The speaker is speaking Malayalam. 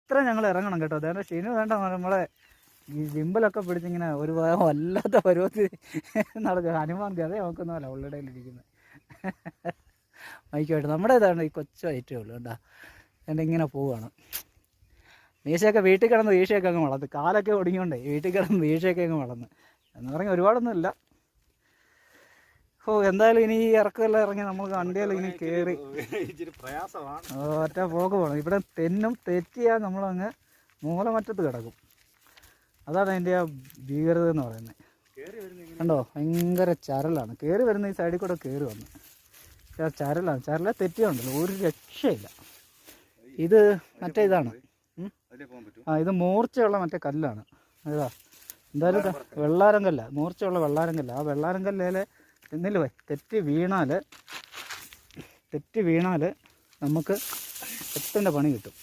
ഇത്ര ഞങ്ങൾ ഇറങ്ങണം കേട്ടോ. അതേണ്ട ഷീനു വേണ്ട നമ്മളെ ഈ ജിമ്പിലൊക്കെ പിടിച്ചിങ്ങനെ ഒരു വല്ലാത്ത പരുവത്തിൽ നടക്കുക. ഹനുമാൻ അതേ നോക്കുന്നതല്ല ഉള്ളിടയിലിരിക്കുന്നത് മൈക്കുമായിട്ട്. നമ്മുടെ ഇതാണ് ഈ കൊച്ചു ഐറ്റേ ഉള്ളൂ കേട്ടോ. എൻ്റെ ഇങ്ങനെ പോവുകയാണ്. മീശയൊക്കെ വീട്ടിൽ കിടന്ന് വീശയൊക്കെ അങ്ങ് വളർന്ന്, കാലൊക്കെ ഒടിഞ്ഞോണ്ടേ വീട്ടിൽ കിടന്ന് വീശയൊക്കെ അങ്ങ് വളർന്ന് എന്ന് പറഞ്ഞാൽ ഒരുപാടൊന്നും ഇല്ല. ഓ എന്തായാലും ഇനി ഈ ഇറക്കമെല്ലാം ഇറങ്ങി നമ്മൾ വണ്ടിയെല്ലാം ഇനി കയറി ഒറ്റ പോക്ക് പോകണം. ഇവിടെ തെറ്റിയാൽ നമ്മളങ്ങ് മൂലമറ്റത്ത് കിടക്കും. അതാണ് അതിൻ്റെ ആ ഭീകരത എന്ന് പറയുന്നത്. കണ്ടോ ഭയങ്കര ചരലാണ്. കയറി വരുന്ന ഈ സൈഡിൽ കൂടെ കയറി വന്ന് ചരലാണ്. ചരല തെറ്റിയുണ്ടല്ലോ, ഒരു രക്ഷയില്ല. ഇത് മറ്റേ ഇതാണ്, ഇത് മൂർച്ചയുള്ള മറ്റേ കല്ലാണ്. ഇതാ എന്തായാലും വെള്ളാരം കല്ല, മൂർച്ചയുള്ള വെള്ളാരം കല്ല. ആ വെള്ളാരം കല്ലേലെ എന്നില്ല പോയി തെറ്റി വീണാൽ നമുക്ക് എത്തേണ്ട പണി കിട്ടും.